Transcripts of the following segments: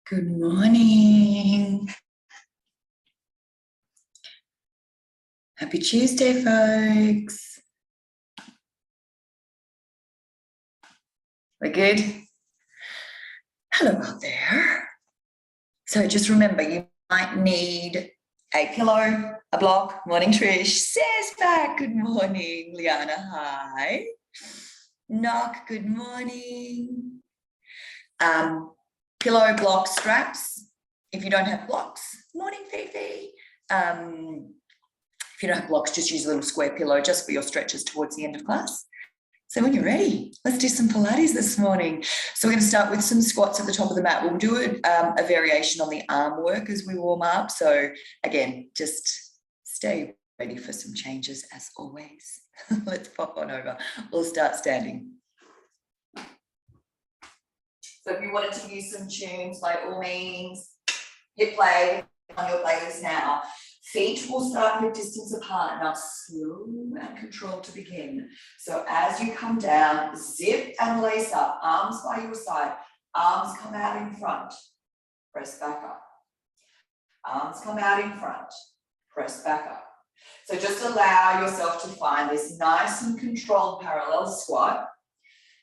Good morning. Happy Tuesday, folks. We're good? Hello out there. So just remember, you might need a pillow, a block. Morning, Trish. Says back. Good morning, Liana. Hi. Knock. Good morning. Pillow, block, straps. If you don't have blocks, morning, Fifi. If you don't have blocks, just use a little square pillow just for your stretches towards the end of class. So when you're ready, let's do some Pilates this morning. So we're going to start with some squats at the top of the mat. We'll do a variation on the arm work as we warm up. So again, just stay ready for some changes as always. Let's pop on over. We'll start standing. So if you wanted to use some tunes, by all means, hit play on your playlist now. Feet will start hip distance apart, now slow and controlled to begin. So as you come down, zip and lace up, arms by your side, arms come out in front, press back up. Arms come out in front, press back up. So just allow yourself to find this nice and controlled parallel squat,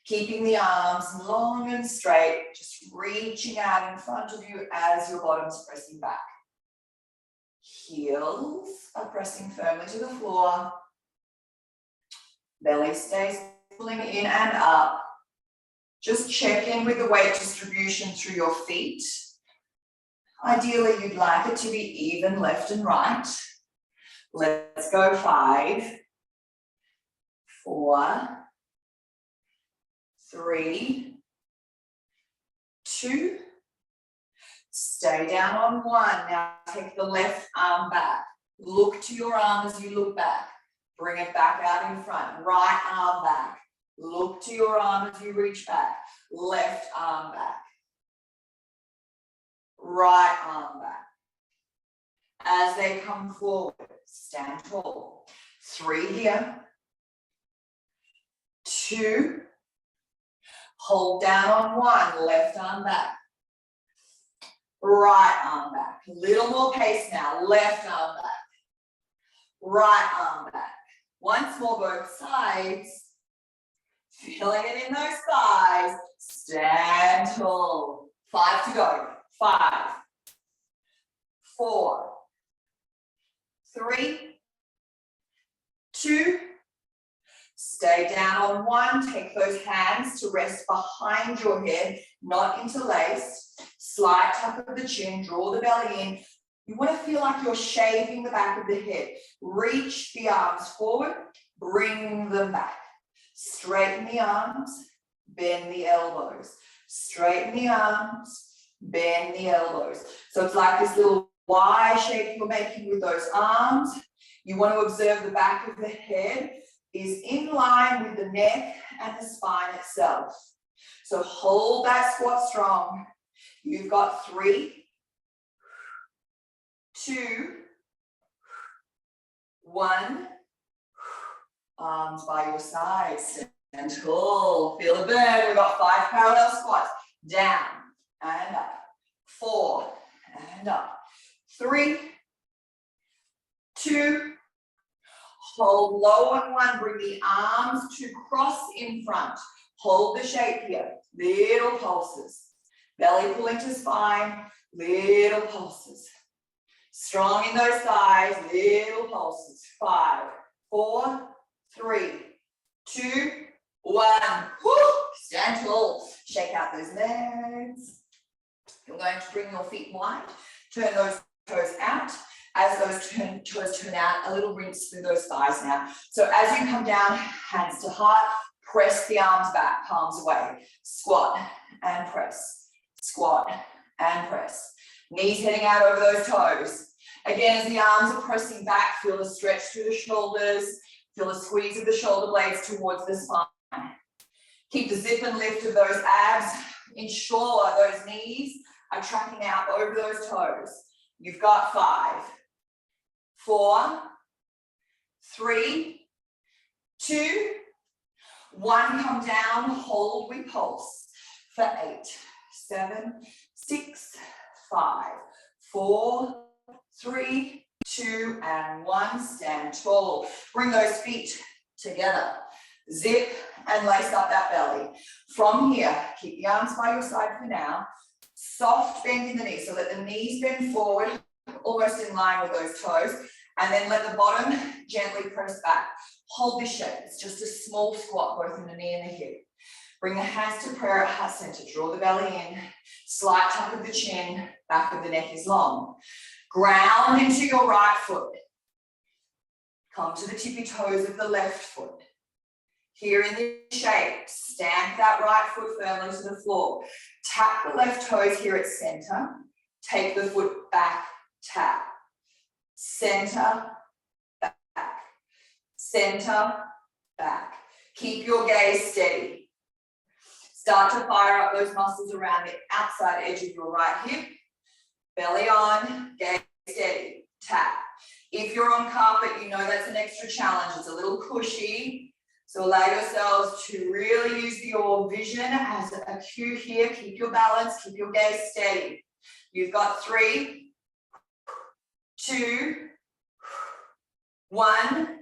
keeping the arms long and straight, just reaching out in front of you as your bottom's pressing back. Heels are pressing firmly to the floor. Belly stays pulling in and up. Just check in with the weight distribution through your feet. Ideally, you'd like it to be even left and right. Let's go 5, 4, 3, 2, stay down on 1. Now take the left arm back. Look to your arm as you look back. Bring it back out in front. Right arm back. Look to your arm as you reach back. Left arm back. Right arm back. As they come forward, stand tall. 3 here. 2. Hold down on 1. Left arm back. Right arm back. A little more pace now. Left arm back. Right arm back. Once more, both sides. Feeling it in those thighs. Stand tall. 5 to go. 5, 4, 3, 2. Stay down on 1. Take those hands to rest behind your head, not interlaced. Slight tuck of the chin, draw the belly in. You want to feel like you're shaving the back of the head. Reach the arms forward, bring them back. Straighten the arms, bend the elbows. Straighten the arms, bend the elbows. So it's like this little Y shape you're making with those arms. You want to observe the back of the head is in line with the neck and the spine itself. So hold that squat strong. You've got 3, 2, 1. Arms by your sides. Stand tall. Feel the burn. We've got 5 parallel squats. Down and up. 4 and up. 3, 2. Hold low on 1. Bring the arms to cross in front. Hold the shape here. Little pulses. Belly pulling to spine, little pulses. Strong in those thighs, little pulses. 5, 4, 3, 2, 1. Woo! Stand tall. Shake out those legs. You're going to bring your feet wide. Turn those toes out. As those toes turn out, a little rinse through those thighs now. So as you come down, hands to heart, press the arms back, palms away. Squat and press. Squat and press. Knees heading out over those toes. Again, as the arms are pressing back, feel the stretch through the shoulders. Feel the squeeze of the shoulder blades towards the spine. Keep the zip and lift of those abs. Ensure those knees are tracking out over those toes. You've got 5, 4, 3, 2, 1. Come down, hold, we pulse for 8, 7, 6, 5, 4, 3, 2, and 1. Stand tall. Bring those feet together. Zip and lace up that belly. From here, keep the arms by your side for now. Soft bend in the knees, so let the knees bend forward, almost in line with those toes, and then let the bottom gently press back. Hold this shape. It's just a small squat, both in the knee and the hip. Bring the hands to prayer at heart center. Draw the belly in. Slight tuck of the chin. Back of the neck is long. Ground into your right foot. Come to the tippy toes of the left foot. Here in this shape, stamp that right foot firmly to the floor. Tap the left toes here at center. Take the foot back, tap. Center, back. Center, back. Keep your gaze steady. Start to fire up those muscles around the outside edge of your right hip. Belly on, gaze steady, tap. If you're on carpet, you know that's an extra challenge. It's a little cushy. So allow yourselves to really use your vision as a cue here. Keep your balance, keep your gaze steady. You've got 3, 2, 1.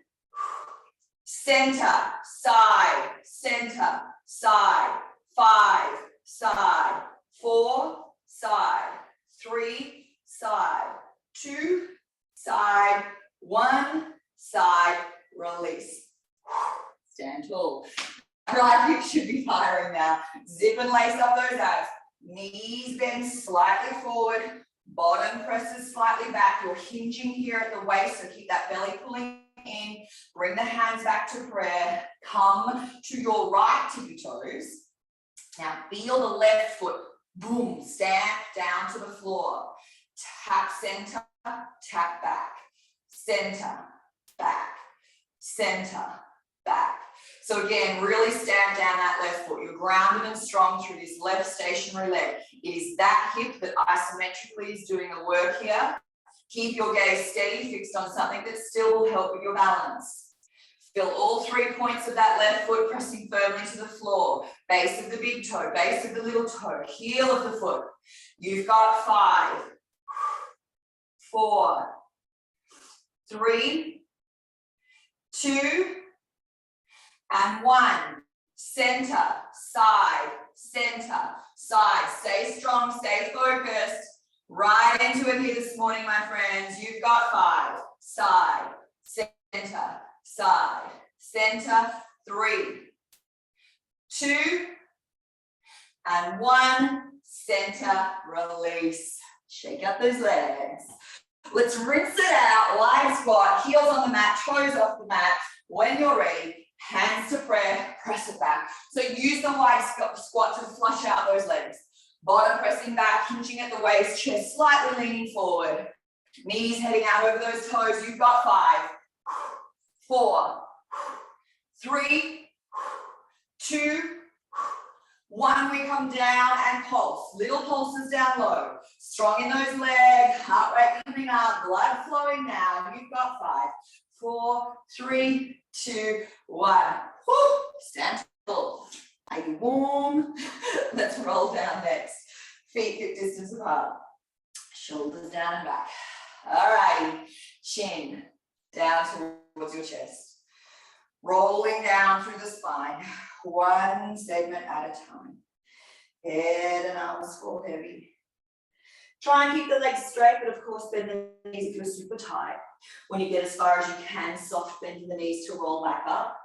Center, side, center, side. 5, side. 4, side. 3, side. 2, side. 1, side. Release. Stand tall. Right hip should be firing now. Zip and lace up those abs. Knees bend slightly forward. Bottom presses slightly back. You're hinging here at the waist, so keep that belly pulling in. Bring the hands back to prayer. Come to your right tippy toes. Now feel the left foot, boom, stamp down to the floor. Tap center, tap back. Center, back. Center, back. So again, really stamp down that left foot. You're grounded and strong through this left stationary leg. It is that hip that isometrically is doing the work here. Keep your gaze steady, fixed on something that still will help with your balance. Feel all 3 points of that left foot pressing firmly to the floor. Base of the big toe, base of the little toe, heel of the foot. You've got 5, 4, 3, 2, and 1. Center, side, center, side. Stay strong, stay focused. Right into it here this morning, my friends. You've got 5, side, center, side, center. 3, 2, and 1. Center, release. Shake up those legs. Let's rinse it out. Light squat, heels on the mat, toes off the mat. When you're ready, hands to prayer, press it back. So use the wide squat to flush out those legs. Bottom pressing back, hinging at the waist, chest slightly leaning forward. Knees heading out over those toes. You've got 5, 4, 3, 2, 1. We come down and pulse. Little pulses down low. Strong in those legs, heart rate coming up, blood flowing now. You've got 5, 4, 3, 2, 1. Woo! Stand tall. Are you warm? Let's roll down next. Feet hip distance apart. Shoulders down and back. All righty. Chin down towards your chest. Rolling down through the spine. One segment at a time. Head and arms fall heavy. Try and keep the legs straight, but of course bend the knees if you're super tight. When you get as far as you can, soft bend in the knees to roll back up.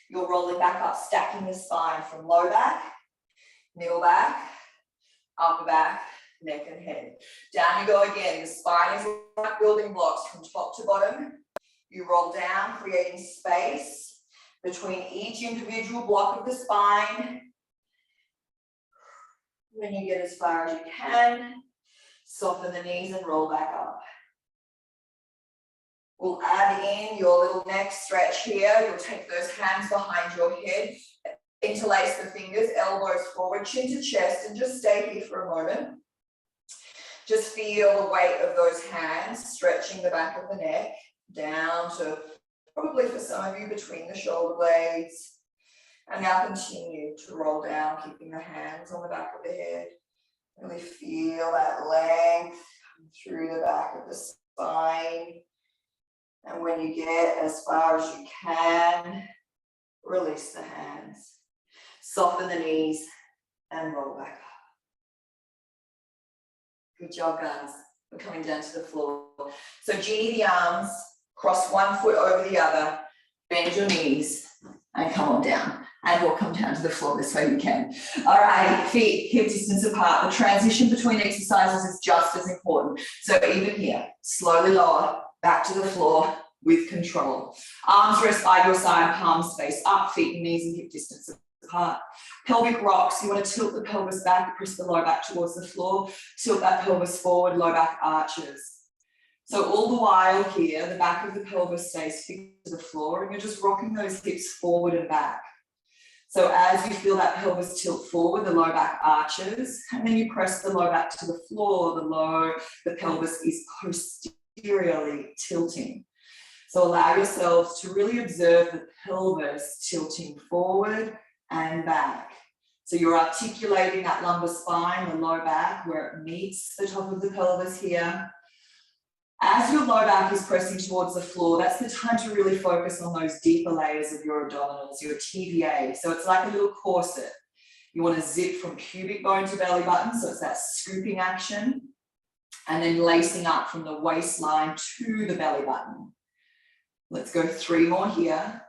You're rolling back up, stacking the spine from low back, middle back, upper back, neck and head. Down you go again. The spine is like building blocks from top to bottom. You roll down, creating space between each individual block of the spine. When you get as far as you can, soften the knees and roll back up. We'll add in your little neck stretch here. You'll take those hands behind your head, interlace the fingers, elbows forward, chin to chest, and just stay here for a moment. Just feel the weight of those hands stretching the back of the neck down to probably for some of you between the shoulder blades. And now continue to roll down, keeping the hands on the back of the head. Really feel that length through the back of the spine. And when you get as far as you can, release the hands. Soften the knees and roll back up. Good job, guys. We're coming down to the floor. So genie the arms, cross one foot over the other, bend your knees and come on down. And we'll come down to the floor this way we can. All right, feet hip distance apart. The transition between exercises is just as important. So even here, slowly lower, back to the floor with control. Arms rest by your side, palms face up, feet and knees and hip distance apart. Pelvic rocks, you want to tilt the pelvis back, press the low back towards the floor, tilt that pelvis forward, low back arches. So all the while here, the back of the pelvis stays fixed to the floor and you're just rocking those hips forward and back. So as you feel that pelvis tilt forward, the low back arches, and then you press the low back to the floor, the pelvis is posteriorly tilting. So allow yourselves to really observe the pelvis tilting forward and back. So you're articulating that lumbar spine, the low back, where it meets the top of the pelvis here. As your low back is pressing towards the floor, that's the time to really focus on those deeper layers of your abdominals, your TVA. So it's like a little corset. You want to zip from pubic bone to belly button, so it's that scooping action, and then lacing up from the waistline to the belly button. Let's go 3 more here.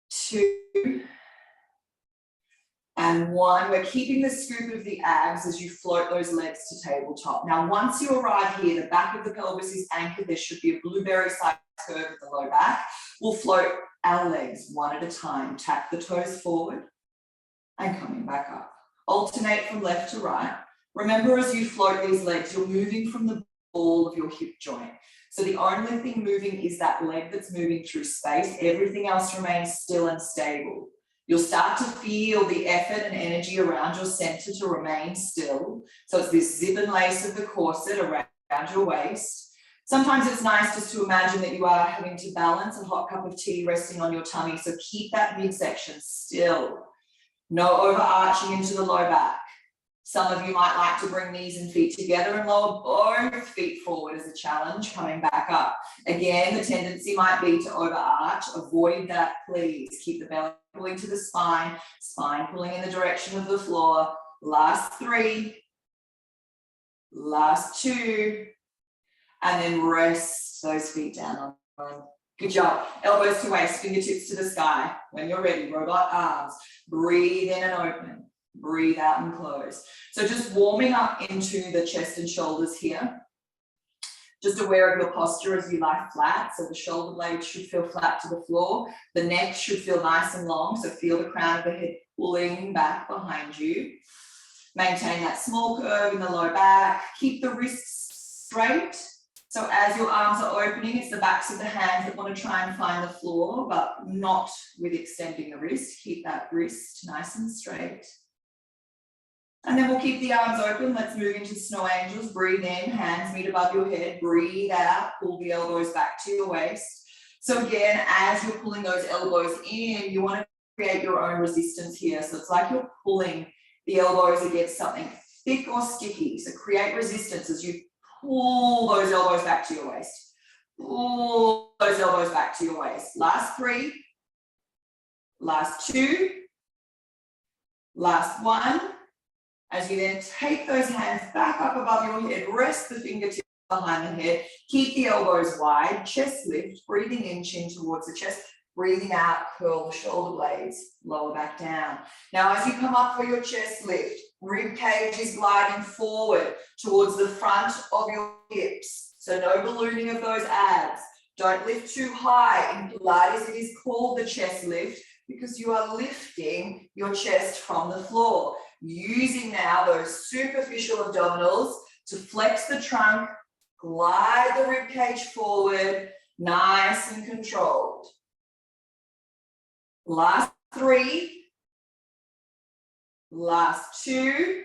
2. And 1, we're keeping the scoop of the abs as you float those legs to tabletop. Now, once you arrive here, the back of the pelvis is anchored. There should be a blueberry-sized curve at the low back. We'll float our legs one at a time. Tap the toes forward and coming back up. Alternate from left to right. Remember, as you float these legs, you're moving from the ball of your hip joint. So the only thing moving is that leg that's moving through space. Everything else remains still and stable. You'll start to feel the effort and energy around your center to remain still. So it's this zip and lace of the corset around your waist. Sometimes it's nice just to imagine that you are having to balance a hot cup of tea resting on your tummy. So keep that midsection still. No overarching into the low back. Some of you might like to bring knees and feet together and lower both feet forward as a challenge, coming back up. Again, the tendency might be to overarch. Avoid that, please. Keep the belly pulling to the spine, spine pulling in the direction of the floor. Last 3, last 2, and then rest those feet down. Good job. Elbows to waist, fingertips to the sky. When you're ready, robot arms. Breathe in and open. Breathe out and close. So just warming up into the chest and shoulders here. Just aware of your posture as you lie flat. So the shoulder blades should feel flat to the floor. The neck should feel nice and long. So feel the crown of the head pulling back behind you. Maintain that small curve in the low back. Keep the wrists straight. So as your arms are opening, it's the backs of the hands that want to try and find the floor, but not with extending the wrist. Keep that wrist nice and straight. And then we'll keep the arms open. Let's move into snow angels. Breathe in, hands meet above your head. Breathe out, pull the elbows back to your waist. So again, as you're pulling those elbows in, you want to create your own resistance here. So it's like you're pulling the elbows against something thick or sticky. So create resistance as you pull those elbows back to your waist. Pull those elbows back to your waist. Last 3, last 2, last 1. As you then take those hands back up above your head, rest the fingertips behind the head, keep the elbows wide, chest lift, breathing in, chin towards the chest, breathing out, curl the shoulder blades, lower back down. Now, as you come up for your chest lift, rib cage is gliding forward towards the front of your hips. So no ballooning of those abs. Don't lift too high. In Pilates, it is called the chest lift because you are lifting your chest from the floor. Using now those superficial abdominals to flex the trunk, glide the rib cage forward, nice and controlled. Last 3, last 2,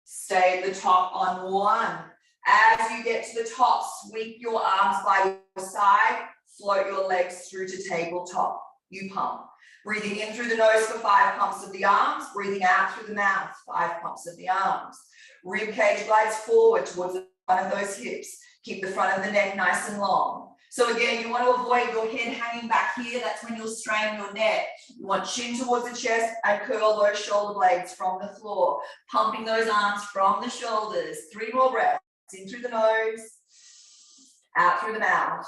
stay at the top on 1. As you get to the top, sweep your arms by your side, float your legs through to tabletop. You pump. Breathing in through the nose for 5 pumps of the arms, breathing out through the mouth, 5 pumps of the arms. Rib cage glides forward towards the front of those hips. Keep the front of the neck nice and long. So again, you want to avoid your head hanging back here. That's when you'll strain your neck. You want chin towards the chest and curl those shoulder blades from the floor. Pumping those arms from the shoulders. 3 more breaths. In through the nose, out through the mouth.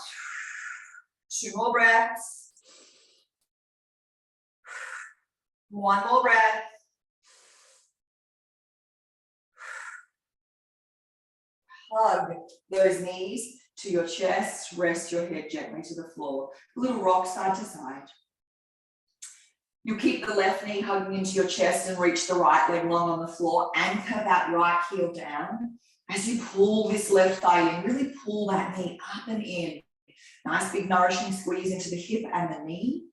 2 more breaths. 1 more breath. Hug those knees to your chest, rest your head gently to the floor. A little rock side to side. You keep the left knee hugging into your chest and reach the right leg long on the floor. Anchor that right heel down. As you pull this left thigh in, really pull that knee up and in. Nice big nourishing squeeze into the hip and the knee.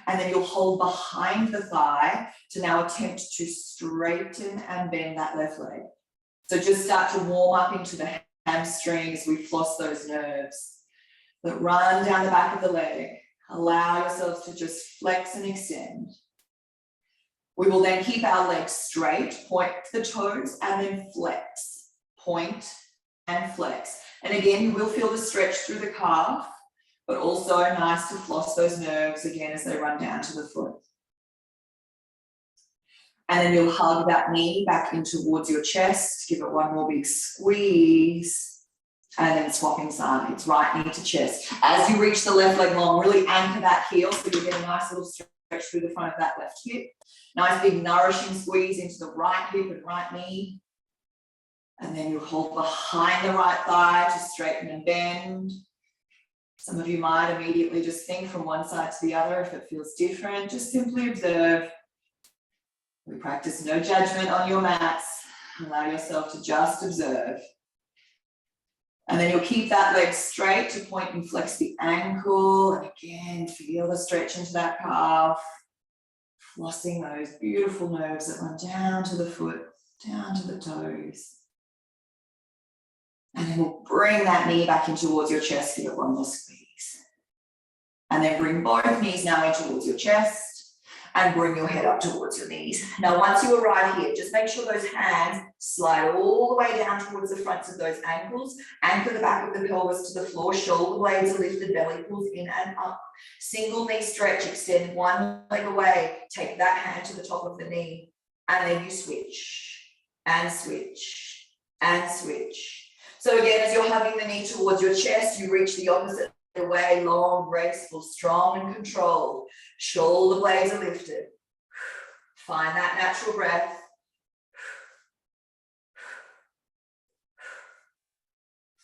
And then you'll hold behind the thigh to now attempt to straighten and bend that left leg. So just start to warm up into the hamstrings. We floss those nerves that run down the back of the leg. Allow yourselves to just flex and extend. We will then keep our legs straight, point the toes, and then flex. Point and flex. And again, you will feel the stretch through the calf, but also nice to floss those nerves again as they run down to the foot. And then you'll hug that knee back in towards your chest. Give it one more big squeeze. And then swapping sides, right knee to chest. As you reach the left leg long, really anchor that heel so you get a nice little stretch through the front of that left hip. Nice big nourishing squeeze into the right hip and right knee. And then you hold behind the right thigh to straighten and bend. Some of you might immediately just think from one side to the other if it feels different. Just simply observe. We practice no judgment on your mats. Allow yourself to just observe. And then you'll keep that leg straight to point and flex the ankle. And again, feel the stretch into that calf. Flossing those beautiful nerves that run down to the foot, down to the toes. And then we'll bring that knee back in towards your chest. Give it one more squeeze. And then bring both knees now in towards your chest. And bring your head up towards your knees. Now, once you arrive here, just make sure those hands slide all the way down towards the fronts of those ankles. Anchor the back of the pelvis to the floor. Shoulder blades are lifted, belly pulls in and up. Single knee stretch, extend one leg away. Take that hand to the top of the knee. And then you switch, and switch, and switch. So again, as you're hugging the knee towards your chest, you reach the opposite way, long, graceful, strong and controlled. Shoulder blades are lifted. Find that natural breath.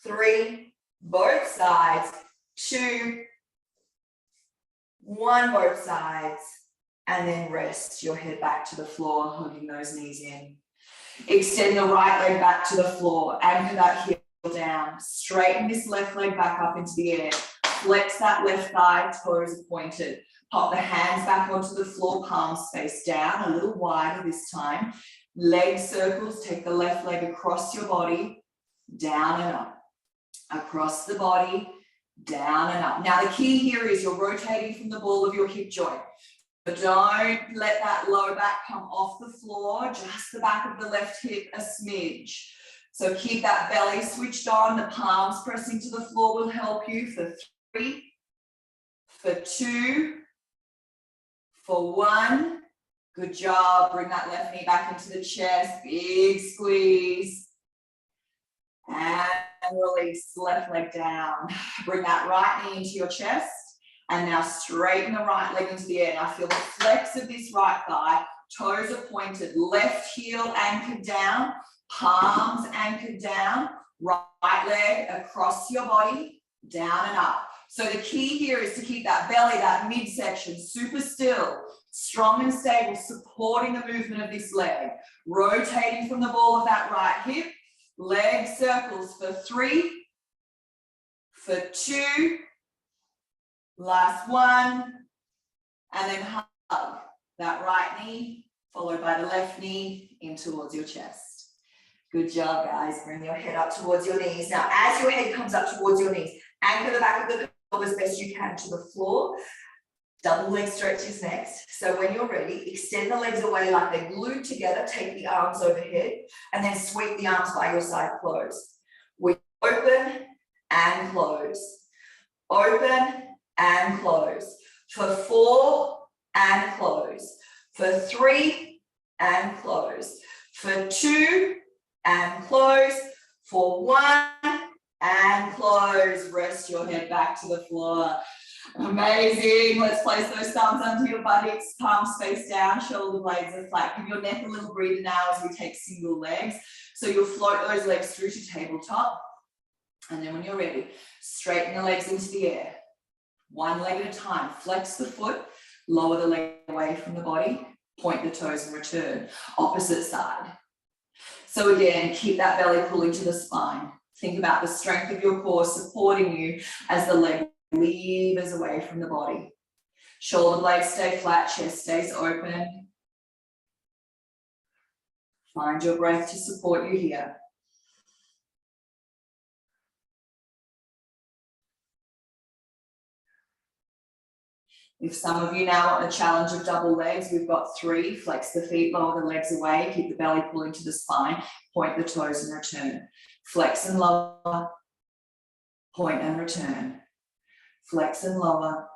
3, both sides. 2, 1, both sides. And then rest your head back to the floor, hugging those knees in. Extend the right leg back to the floor. Anchor that heel down. Straighten this left leg back up into the air. Flex that left thigh, toes are pointed. Pop the hands back onto the floor, palms face down, a little wider this time. Leg circles, take the left leg across your body, down and up. Across the body, down and up. Now the key here is you're rotating from the ball of your hip joint. But don't let that lower back come off the floor, just the back of the left hip a smidge. So keep that belly switched on, the palms pressing to the floor will help you for 3, for 2, for 1. Good job. Bring that left knee back into the chest. Big squeeze. And release. Left leg down. Bring that right knee into your chest. And now straighten the right leg into the air. Now feel the flex of this right thigh. Toes are pointed. Left heel anchored down. Palms anchored down. Right leg across your body. Down and up. So the key here is to keep that belly, that midsection, super still, strong and stable, supporting the movement of this leg. Rotating from the ball of that right hip. Leg circles for 3, for 2, last 1, and then hug that right knee, followed by the left knee in towards your chest. Good job, guys. Bring your head up towards your knees. Now, as your head comes up towards your knees, anchor the back of the pelvis as best you can to the floor. Double leg stretches next. So when you're ready, extend the legs away like they're glued together. Take the arms overhead and then sweep the arms by your side, close. We open and close. Open and close. For 4 and close. For 3 and close. For 2 and close. For 1 and close. Rest your head back to the floor. Amazing. Let's place those thumbs under your buttocks, palms face down, shoulder blades are flat. Give your neck a little breather now as we take single legs. So you'll float those legs through to tabletop. And then when you're ready, straighten the legs into the air. One leg at a time. Flex the foot, lower the leg away from the body, point the toes and return. Opposite side. So again, keep that belly pulling to the spine. Think about the strength of your core supporting you as the leg levers away from the body. Shoulder blades stay flat, chest stays open. Find your breath to support you here. If some of you now want a challenge of double legs, we've got 3. Flex the feet, lower the legs away, keep the belly pulling to the spine, point the toes and return. Flex and lower, point and return. Flex and lower,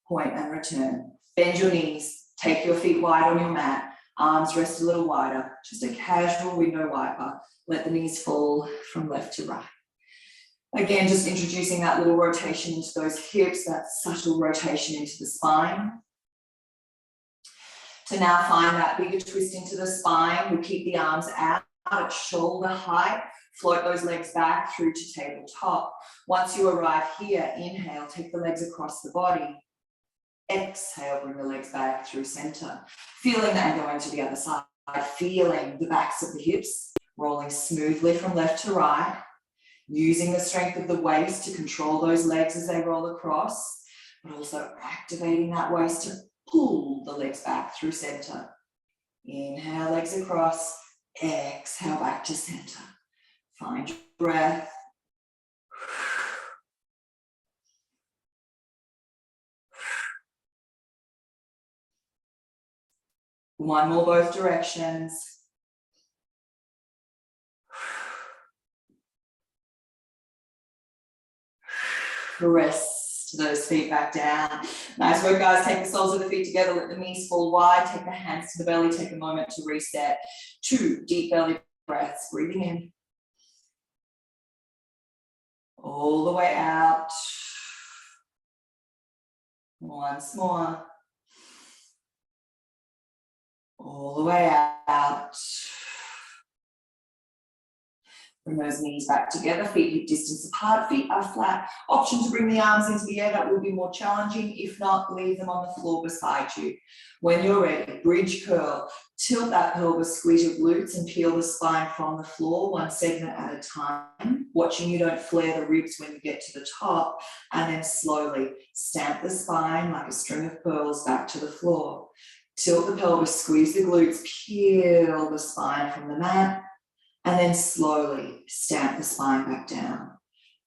point and return. Bend your knees, take your feet wide on your mat, arms rest a little wider, just a casual window wiper. Let the knees fall from left to right. Again, just introducing that little rotation into those hips, that subtle rotation into the spine. To now find that bigger twist into the spine, we'll keep the arms out at shoulder height. Float those legs back through to tabletop. Once you arrive here, inhale, take the legs across the body. Exhale, bring the legs back through center. Feeling that and going to the other side. Feeling the backs of the hips, rolling smoothly from left to right. Using the strength of the waist to control those legs as they roll across, but also activating that waist to pull the legs back through center. Inhale, legs across. Exhale, back to center. Find your breath. One more, both directions. Press those feet back down. Nice work, guys. Take the soles of the feet together. Let the knees fall wide. Take the hands to the belly. Take a moment to reset. 2 deep belly breaths. Breathing in. All the way out. Once more. All the way out. Bring those knees back together, feet hip distance apart, feet are flat. Option to bring the arms into the air, that will be more challenging. If not, leave them on the floor beside you. When you're ready, bridge curl. Tilt that pelvis, squeeze your glutes and peel the spine from the floor, one segment at a time. Watching you don't flare the ribs when you get to the top. And then slowly stamp the spine like a string of pearls back to the floor. Tilt the pelvis, squeeze the glutes, peel the spine from the mat. And then slowly stamp the spine back down.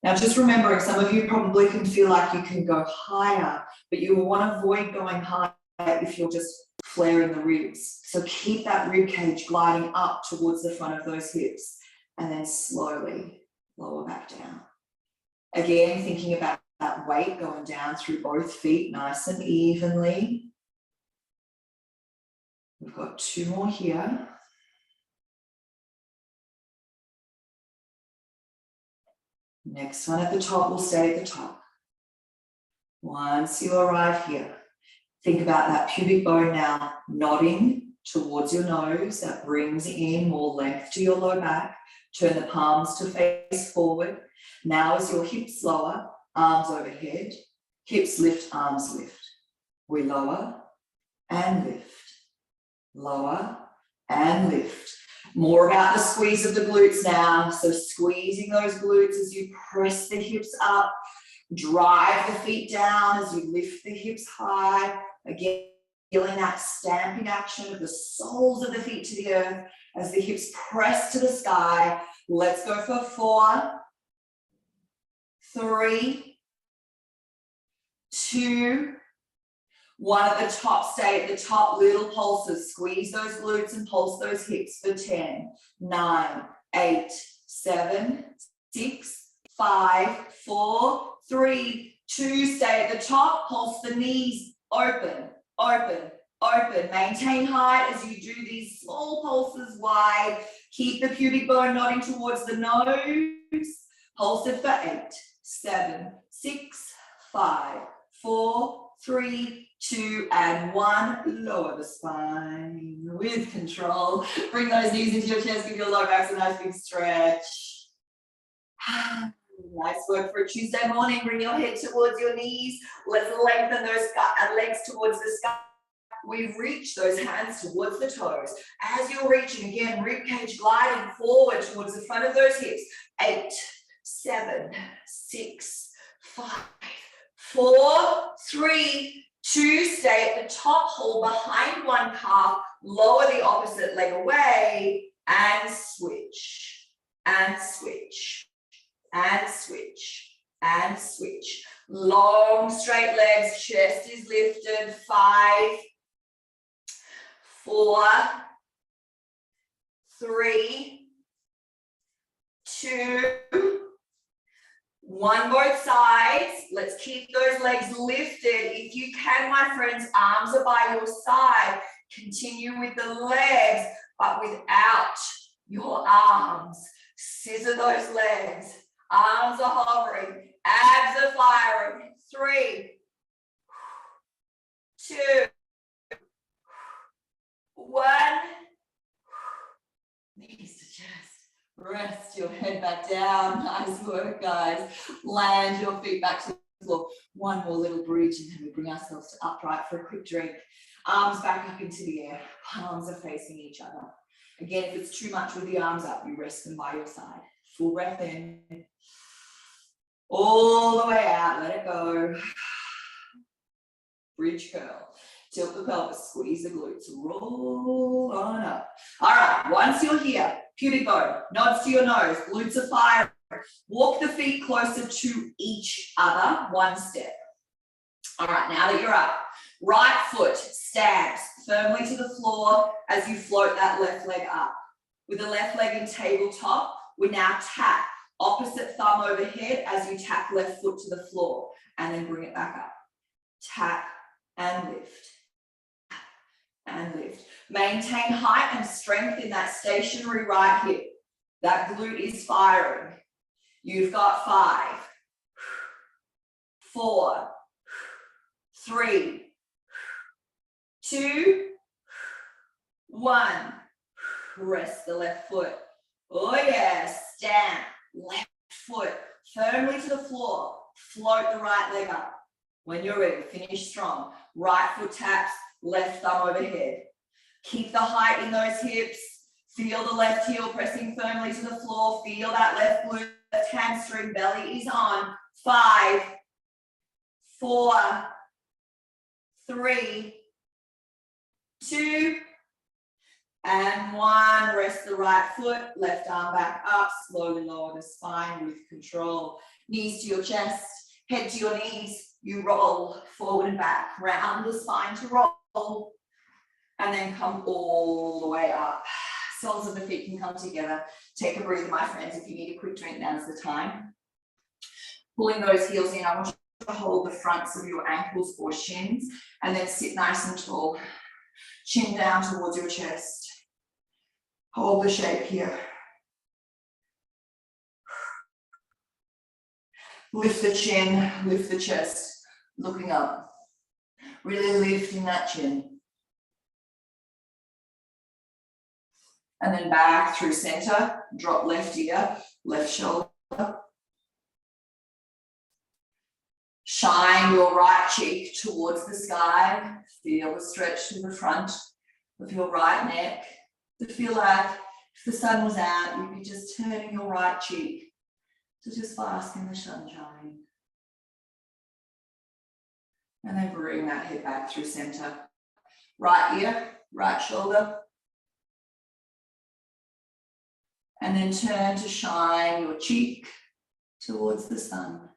Now, just remembering, some of you probably can feel like you can go higher, but you will want to avoid going higher if you're just flaring the ribs. So keep that rib cage gliding up towards the front of those hips and then slowly lower back down. Again, thinking about that weight going down through both feet nice and evenly. We've got 2 more here. Next one at the top will stay at the top. Once you arrive here, think about that pubic bone now nodding towards your nose. That brings in more length to your low back. Turn the palms to face forward. Now as your hips lower, arms overhead, hips lift, arms lift. We lower and lift, lower and lift. More about the squeeze of the glutes now. So squeezing those glutes as you press the hips up, drive the feet down as you lift the hips high. Again, feeling that stamping action of the soles of the feet to the earth as the hips press to the sky. Let's go for 4, 3, 2, One at the top, stay at the top, little pulses. Squeeze those glutes and pulse those hips for 10, 9, 8, 7, 6, 5, 4, 3, 2. Stay at the top, pulse the knees, open, open, open. Maintain height as you do these small pulses wide. Keep the pubic bone nodding towards the nose. Pulse it for 8, 7, 6, 5, 4, 3, 2, and 1. Lower the spine with control. Bring those knees into your chest, give your low back a nice big stretch. Nice work for a Tuesday morning. Bring your head towards your knees. Let's lengthen those legs towards the sky. We reach those hands towards the toes. As you're reaching, again, ribcage gliding forward towards the front of those hips. 8, 7, 6, 5, 4, 3, 2. Stay at the top, hold behind one calf, lower the opposite leg away, and switch, and switch, and switch, and switch. Long, straight legs, chest is lifted. 5, 4, 3, 2, 1. Both sides. Let's keep those legs lifted. If you can, my friends, arms are by your side. Continue with the legs, but without your arms. Scissor those legs. Arms are hovering. Abs are firing. 3, 2, 1. Knees to chest. Rest your head back down. Nice work, guys. Land your feet back to the floor. One more little bridge, and then we bring ourselves to upright for a quick drink. Arms back up into the air. Palms are facing each other. Again, if it's too much with the arms up, you rest them by your side. Full breath in. All the way out. Let it go. Bridge curl. Tilt the pelvis, squeeze the glutes, roll on up. All right, once you're here, pubic bone, nods to your nose, glutes are firing. Walk the feet closer to each other, 1 step. All right, now that you're up, right foot stamps firmly to the floor as you float that left leg up. With the left leg in tabletop, we now tap opposite thumb overhead as you tap left foot to the floor, and then bring it back up. Tap and lift. And lift. Maintain height and strength in that stationary right hip. That glute is firing. You've got 5, 4, 3, 2, 1. Rest the left foot. Oh yeah, stamp. Left foot firmly to the floor. Float the right leg up. When you're ready, finish strong. Right foot taps. Left thumb overhead. Keep the height in those hips. Feel the left heel pressing firmly to the floor. Feel that left glute, left hamstring, belly is on. 5, 4, 3, 2, and 1. Rest the right foot, left arm back up. Slowly lower the spine with control. Knees to your chest, head to your knees. You roll forward and back. Round the spine to roll. And then come all the way up. Soles of the feet can come together. Take a breather, my friends. If you need a quick drink, now's the time. Pulling those heels in, I want you to hold the fronts of your ankles or shins, and then sit nice and tall. Chin down towards your chest. Hold the shape here. Lift the chin, lift the chest, looking up. Really lifting that chin. And then back through center, drop left ear, left shoulder. Shine your right cheek towards the sky. Feel the stretch to the front of your right neck. To feel like if the sun was out, you'd be just turning your right cheek to just bask in the sunshine. And then bring that head back through center. Right ear, right shoulder. And then turn to shine your cheek towards the sun.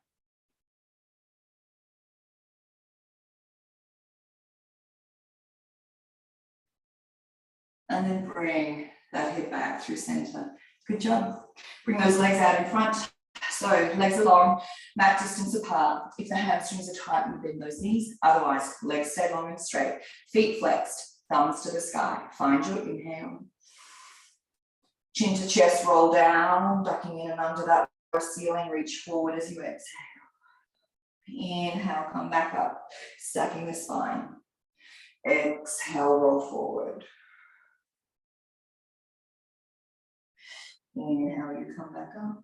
And then bring that hip back through center. Good job. Bring those legs out in front. So legs are long, mat distance apart. If the hamstrings are tight, you bend those knees. Otherwise, legs stay long and straight. Feet flexed, thumbs to the sky. Find your inhale. Chin to chest, roll down, ducking in and under that ceiling. Reach forward as you exhale. Inhale, come back up, stacking the spine. Exhale, roll forward. Inhale, you come back up.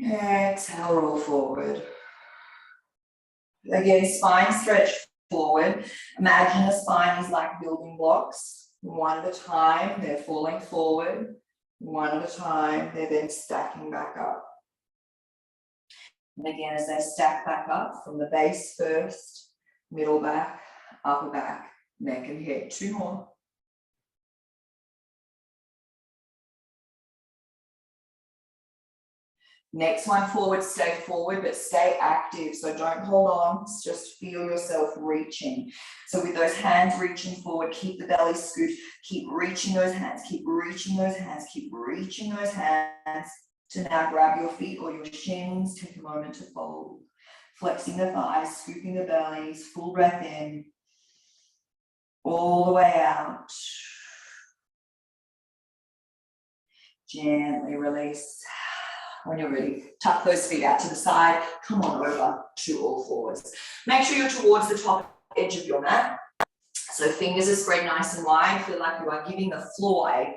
Exhale, roll forward. Again, spine stretch forward. Imagine the spine is like building blocks. One at a time, they're falling forward. One at a time, they're then stacking back up. And again, as they stack back up from the base first, middle back, upper back, neck and head. 2 more. Next one forward, stay forward, but stay active. So don't hold on, just feel yourself reaching. So with those hands reaching forward, keep the belly scoot, keep reaching those hands, keep reaching those hands, keep reaching those hands to now grab your feet or your shins. Take a moment to fold. Flexing the thighs, scooping the bellies, full breath in, all the way out. Gently release. When you're ready, tuck those feet out to the side, come on over to all fours. Make sure you're towards the top edge of your mat. So fingers are spread nice and wide. Feel like you are giving the floor a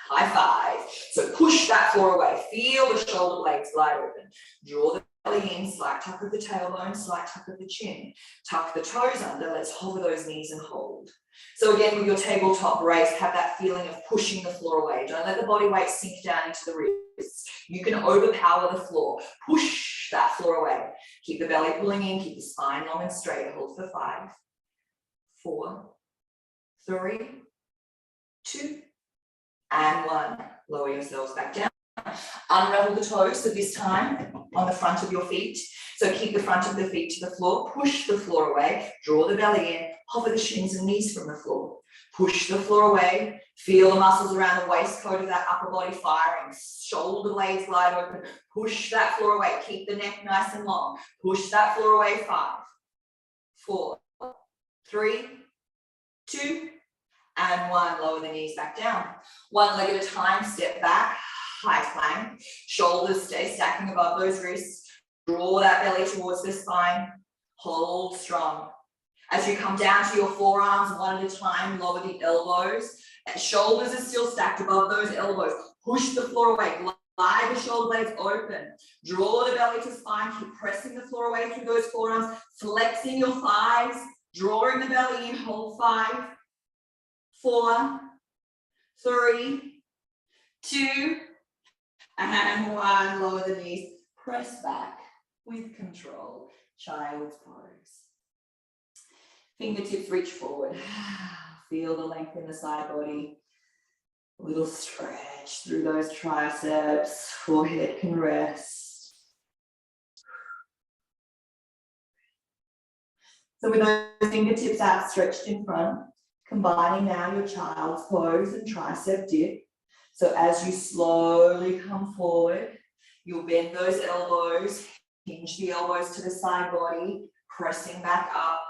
high five. So push that floor away. Feel the shoulder blades glide open. Draw the belly in, slight tuck of the tailbone, slight tuck of the chin. Tuck the toes under. Let's hover those knees and hold. So again, with your tabletop brace, have that feeling of pushing the floor away. Don't let the body weight sink down into the wrists. You can overpower the floor. Push that floor away. Keep the belly pulling in, keep the spine long and straight. Hold for 5, 4, 3, 2, and 1. Lower yourselves back down. Unravel the toes, so this time on the front of your feet. So keep the front of the feet to the floor, push the floor away, draw the belly in, hover the shins and knees from the floor. Push the floor away, feel the muscles around the waistcoat of that upper body firing, shoulder blades glide open, push that floor away, keep the neck nice and long, push that floor away, 5, 4, 3, 2, and 1. Lower the knees back down. One leg at a time, step back, high plank, shoulders stay stacking above those wrists, draw that belly towards the spine, hold strong. As you come down to your forearms, one at a time, lower the elbows. And shoulders are still stacked above those elbows. Push the floor away, glide the shoulder blades open. Draw the belly to spine, keep pressing the floor away through those forearms, flexing your thighs, drawing the belly in, hold 5, 4, 3, 2, and 1. Lower the knees, press back with control. Child's pose. Fingertips reach forward. Feel the length in the side body. A little stretch through those triceps. Forehead can rest. So with those fingertips outstretched in front, combining now your child's pose and tricep dip. So as you slowly come forward, you'll bend those elbows, hinge the elbows to the side body, pressing back up,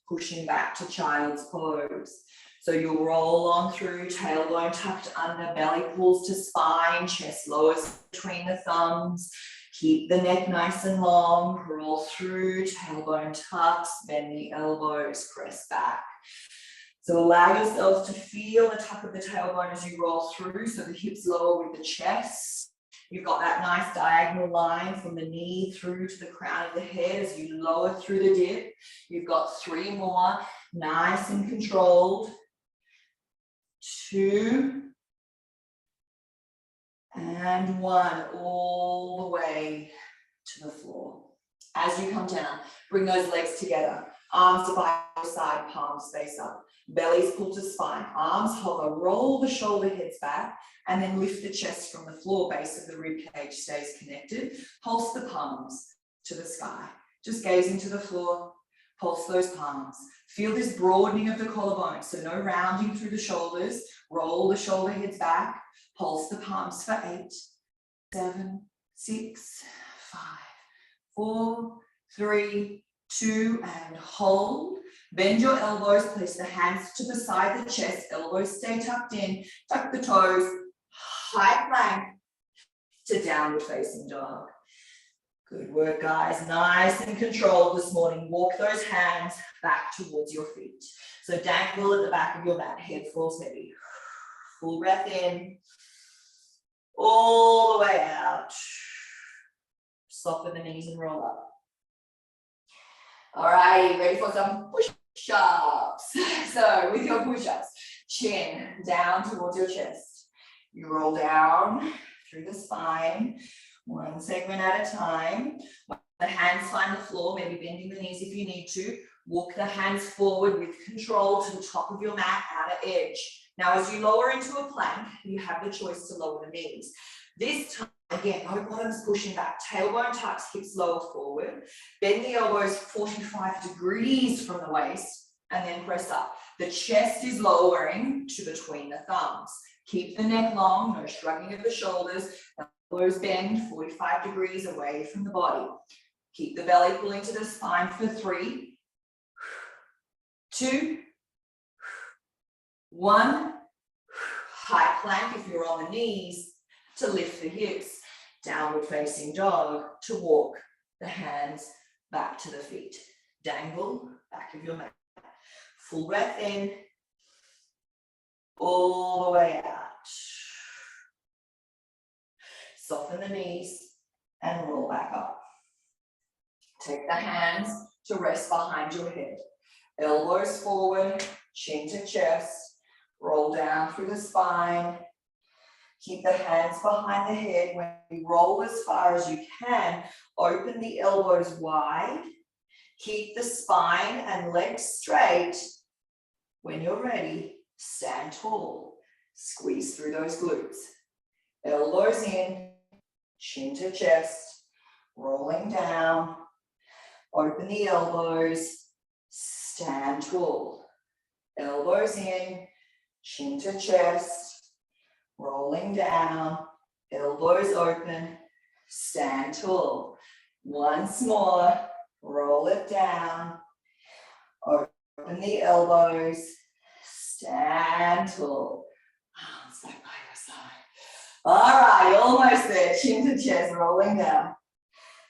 pushing back to child's pose. So you'll roll on through, tailbone tucked under, belly pulls to spine, chest lowers between the thumbs. Keep the neck nice and long, roll through, tailbone tucks, bend the elbows, press back. So allow yourself to feel the tuck of the tailbone as you roll through, so the hips lower with the chest. You've got that nice diagonal line from the knee through to the crown of the head as you lower through the dip. You've got 3 more, nice and controlled. 2, and 1, all the way to the floor. As you come down, bring those legs together. Arms are by your side, palms face up. Bellies pull to spine, arms hover, roll the shoulder heads back, and then lift the chest from the floor. Base of the rib cage stays connected. Pulse the palms to the sky. Just gazing to the floor. Pulse those palms. Feel this broadening of the collarbone, so no rounding through the shoulders. Roll the shoulder heads back. Pulse the palms for 8, 7, 6, 5, 4, 3, 2, and hold. Bend your elbows, place the hands to beside the chest, elbows stay tucked in, tuck the toes, high plank to downward facing dog. Good work, guys. Nice and controlled this morning. Walk those hands back towards your feet. So dangle at the back of your mat, head falls heavy. Full breath in, all the way out. Soften the knees and roll up. All right, ready for some push-ups. So with your push-ups, chin down towards your chest. You roll down through the spine, one segment at a time. When the hands find the floor, maybe bending the knees if you need to. Walk the hands forward with control to the top of your mat, outer edge. Now, as you lower into a plank, you have the choice to lower the knees. This time, again, no bottoms pushing back. Tailbone tucks, hips lower forward. Bend the elbows 45 degrees from the waist and then press up. The chest is lowering to between the thumbs. Keep the neck long, no shrugging of the shoulders. Elbows bend 45 degrees away from the body. Keep the belly pulling to the spine for 3, 2, 1. High plank if you're on the knees to lift the hips. Downward facing dog to walk the hands back to the feet. Dangle back of your mat. Full breath in, all the way out. Soften the knees and roll back up. Take the hands to rest behind your head. Elbows forward, chin to chest. Roll down through the spine. Keep the hands behind the head. When you roll as far as you can, open the elbows wide. Keep the spine and legs straight. When you're ready, stand tall. Squeeze through those glutes. Elbows in, chin to chest, rolling down. Open the elbows, stand tall. Elbows in, chin to chest, rolling down, elbows open, stand tall. Once more, roll it down, open the elbows, stand tall. Arms back by your side. All right, almost there, chin to chest, rolling down.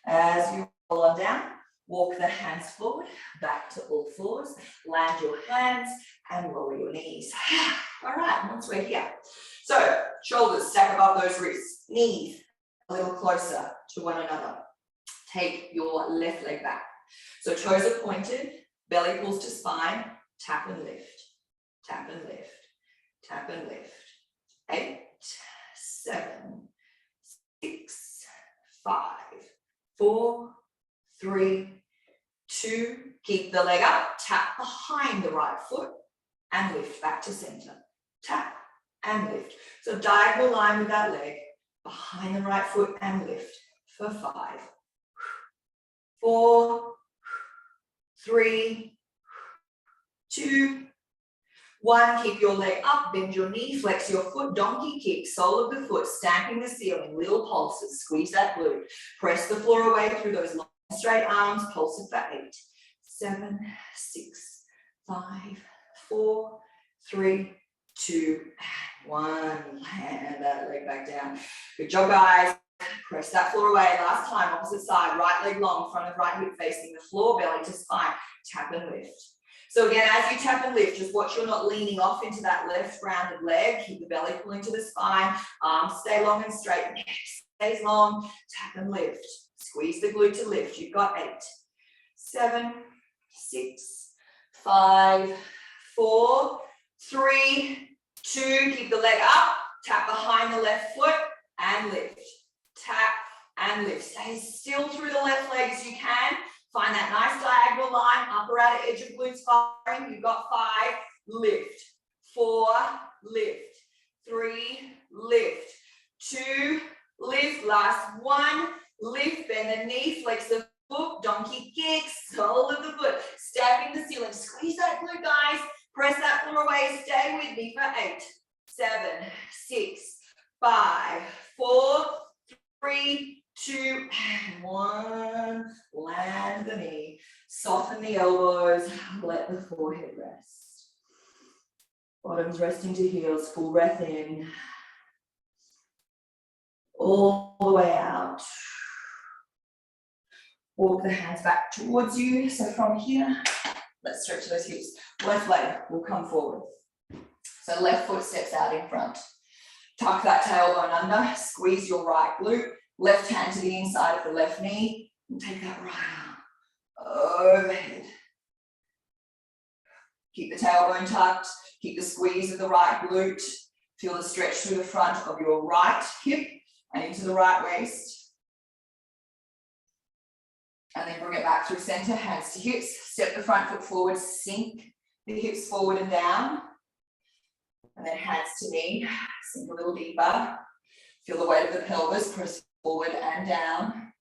As you roll on down, walk the hands forward, back to all fours, land your hands and lower your knees. All right, once we're here. So, shoulders stack above those wrists, knees a little closer to one another. Take your left leg back. So toes are pointed, belly pulls to spine, tap and lift, tap and lift, tap and lift. 8, 7, 6, 5, 4, 3, 2, keep the leg up, tap behind the right foot and lift back to center. Tap and lift. So diagonal line with that leg, behind the right foot and lift for 5, 4, 3, 2, 1. Keep your leg up, bend your knee, flex your foot, donkey kick, sole of the foot, stamping the ceiling, little pulses, squeeze that glute. Press the floor away through those long straight arms, pulse it for 8, 7, 6, 5, 4, 3, 2, and 1. Land that leg back down. Good job, guys. Press that floor away. Last time, opposite side, right leg long, front of right hip facing the floor, belly to spine. Tap and lift. So again, as you tap and lift, just watch you're not leaning off into that left rounded leg. Keep the belly pulling to the spine. Arms stay long and straight. Neck stays long. Tap and lift. Squeeze the glute to lift. You've got 8, 7, 6, 5, 4, 3, 2. Keep the leg up. Tap behind the left foot and lift. Tap and lift. Stay still through the left leg as you can. Find that nice diagonal line, upper outer edge of glutes firing. You've got 5, lift. 4, lift. 3, lift. 2, lift. Last 1, lift. Bend the knee, flex the foot, donkey kick, sole of the foot. stabbing the ceiling. Squeeze that glute, guys. Press that floor away. Stay with me for 8, 7, 6, 5, 4, 3, 2, and 1. Land the knee. Soften the elbows. Let the forehead rest. Bottoms resting to heels. Full breath in. All the way out. Walk the hands back towards you. So from here, let's stretch those hips. Left leg will come forward. So left foot steps out in front. Tuck that tailbone under. Squeeze your right glute. Left hand to the inside of the left knee. And take that right arm overhead. Keep the tailbone tucked. Keep the squeeze of the right glute. Feel the stretch through the front of your right hip and into the right waist. And then bring it back through center, hands to hips. Step the front foot forward, sink the hips forward and down. And then hands to knee, sink a little deeper. Feel the weight of the pelvis, press forward and down.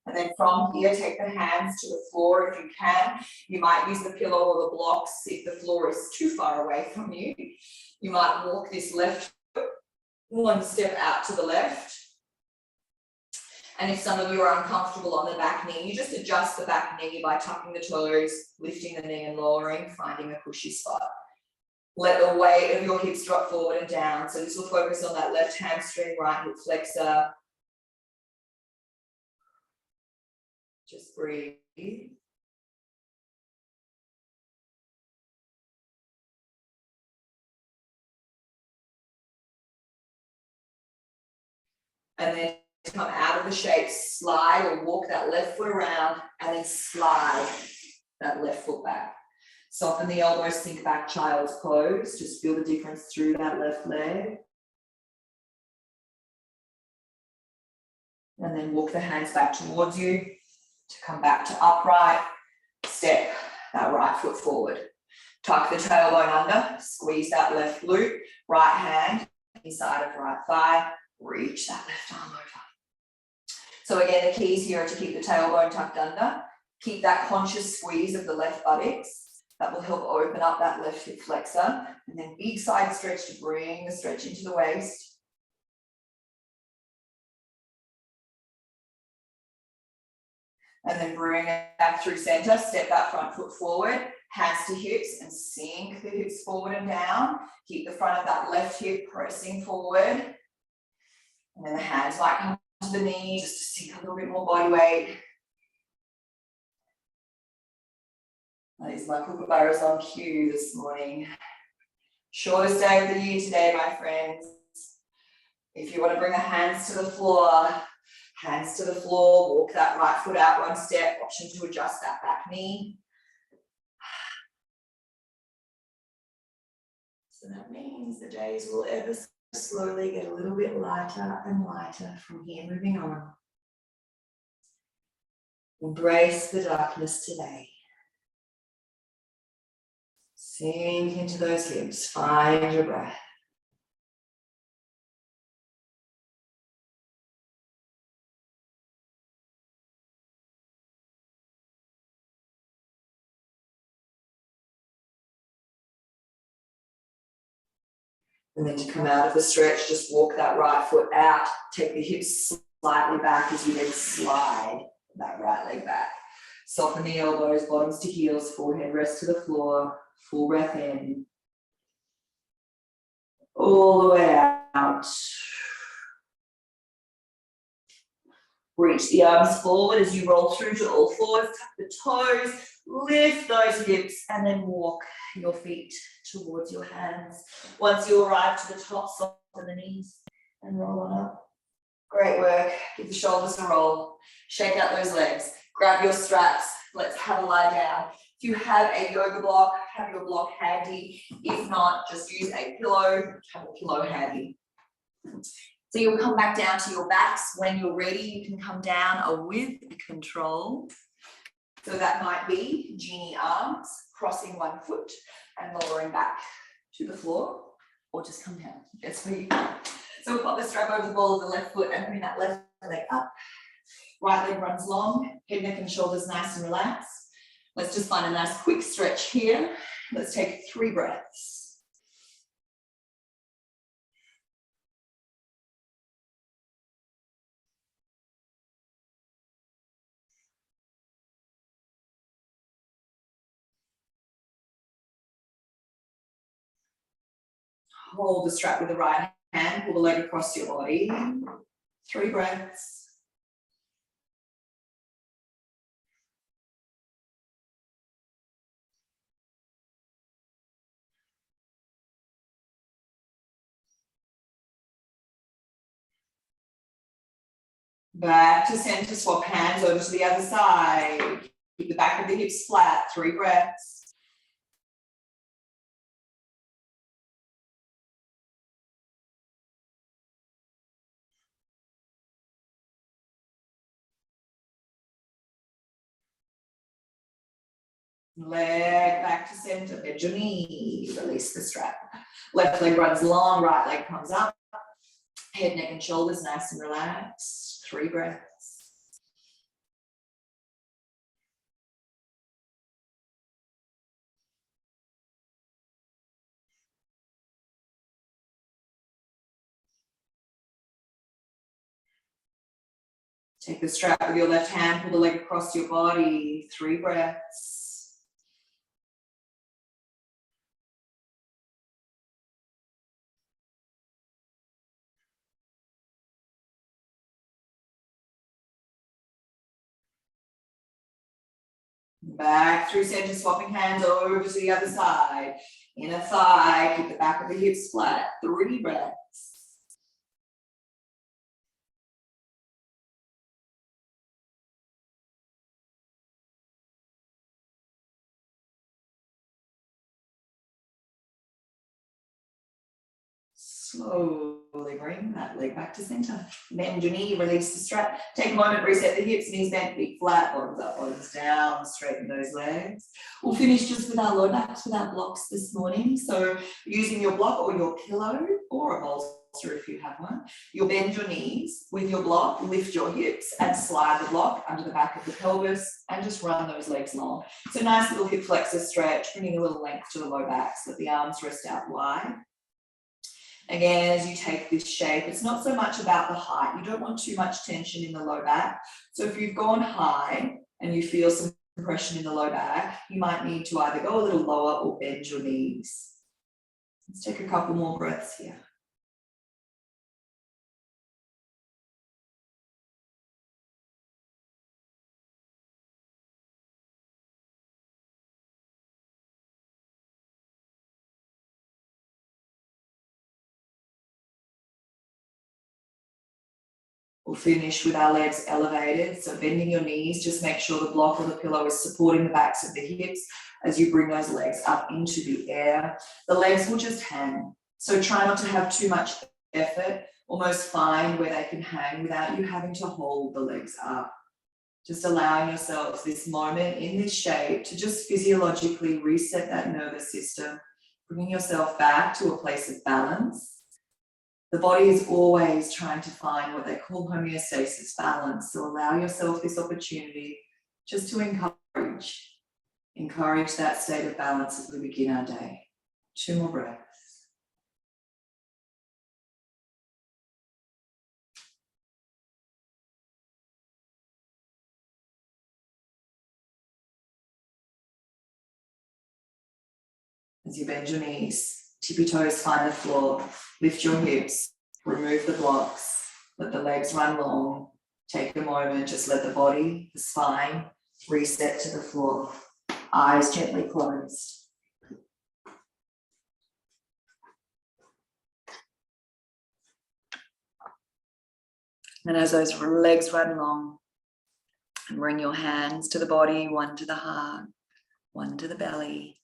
And then from here, take the hands to the floor if you can. You might use the pillow or the blocks if the floor is too far away from you. You might walk this left foot one step out to the left. And if some of you are uncomfortable on the back knee, you just adjust the back knee by tucking the toes, lifting the knee and lowering, finding a cushy spot. Let the weight of your hips drop forward and down. So this will focus on that left hamstring, right hip flexor. Just breathe. And then come out of the shape, slide or walk that left foot around and then slide that left foot back. Soften the elbows, sink back, child's pose. Just feel the difference through that left leg. And then walk the hands back towards you to come back to upright. Step that right foot forward. Tuck the tailbone under, squeeze that left glute, right hand inside of right thigh, reach that left arm over. So again, the keys here are to keep the tailbone tucked under, keep that conscious squeeze of the left buttocks. That will help open up that left hip flexor. And then big side stretch to bring the stretch into the waist. And then bring it back through center, step that front foot forward, hands to hips and sink the hips forward and down. Keep the front of that left hip pressing forward. And then the hands might come to the knee just to sink a little bit more body weight. These my kookaburras on cue this morning. Shortest day of the year today, my friends. If you want to bring the hands to the floor, walk that right foot out one step, option to adjust that back knee. So that means the days will ever so slowly get a little bit lighter and lighter from here moving on. Embrace the darkness today. Sink into those hips, find your breath. And then to come out of the stretch, just walk that right foot out, take the hips slightly back as you then slide that right leg back. Soften the elbows, bottoms to heels, forehead rest to the floor, full breath in. All the way out. Reach the arms forward as you roll through to all fours, tuck the toes, lift those hips, and then walk your feet towards your hands. Once you arrive to the top, soften the knees and roll on up. Great work. Give the shoulders a roll. Shake out those legs. Grab your straps. Let's have a lie down. If you have a yoga block, have your block handy. If not, just use a pillow. Have a pillow handy. So you'll come back down to your backs. When you're ready, you can come down with control. So that might be genie arms, crossing one foot and lowering back to the floor, or just come down. It's for you. So we'll pop the strap over the ball of the left foot and bring that left leg up. Right leg runs long, head, neck and shoulders nice and relaxed. Let's just find a nice quick stretch here. Let's take 3 breaths. Hold the strap with the right hand, pull the leg across your body. 3 breaths. Back to center, swap hands over to the other side. Keep the back of the hips flat, 3 breaths. Leg back to center, bend your knee, release the strap. Left leg runs long, right leg comes up. Head, neck and shoulders nice and relaxed, 3 breaths. Take the strap with your left hand, pull the leg across your body, 3 breaths. Back through center, swapping hands over to the other side. Inner thigh, keep the back of the hips flat, 3 breaths. Slowly bring that leg back to center. Bend your knee, release the strap. Take a moment, reset the hips, knees bent, feet flat, bottoms up, bottoms down, straighten those legs. We'll finish just with our low backs with our blocks this morning. So using your block or your pillow or a bolster if you have one, you'll bend your knees with your block, lift your hips and slide the block under the back of the pelvis and just run those legs long. So nice little hip flexor stretch, bringing a little length to the low back so that the arms rest out wide. Again, as you take this shape, it's not so much about the height. You don't want too much tension in the low back. So if you've gone high and you feel some compression in the low back, you might need to either go a little lower or bend your knees. Let's take a couple more breaths here. We'll finish with our legs elevated. So bending your knees, just make sure the block or the pillow is supporting the backs of the hips as you bring those legs up into the air. The legs will just hang. So try not to have too much effort. Almost find where they can hang without you having to hold the legs up. Just allowing yourselves this moment in this shape to just physiologically reset that nervous system, bringing yourself back to a place of balance. The body is always trying to find what they call homeostasis, balance. So allow yourself this opportunity just to encourage that state of balance as we begin our day. 2 more breaths. As you bend your knees, tippy toes find the floor, lift your hips, remove the blocks, let the legs run long, take a moment, just let the body, the spine, reset to the floor, eyes gently closed. And as those legs run long, bring your hands to the body, one to the heart, one to the belly.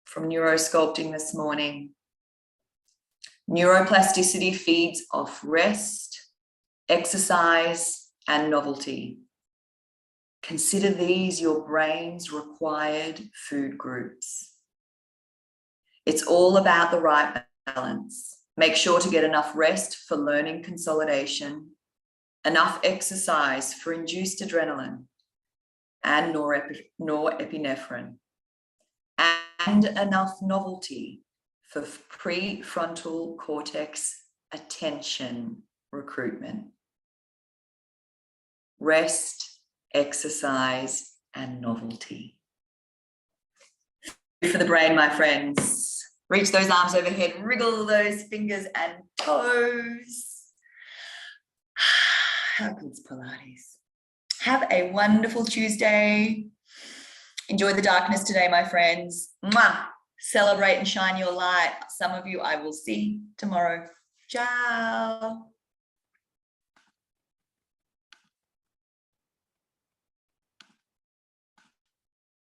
From neurosculpting this morning, neuroplasticity feeds off rest, exercise, and novelty. Consider these your brain's required food groups. It's all about the right balance. Make sure to get enough rest for learning consolidation, enough exercise for induced adrenaline and norepinephrine, and enough novelty for prefrontal cortex attention recruitment. Rest, exercise, and novelty. For the brain, my friends. Reach those arms overhead, wriggle those fingers and toes. How good's Pilates? Have a wonderful Tuesday. Enjoy the darkness today, my friends. Mwah! Celebrate and shine your light. Some of you I will see tomorrow. Ciao.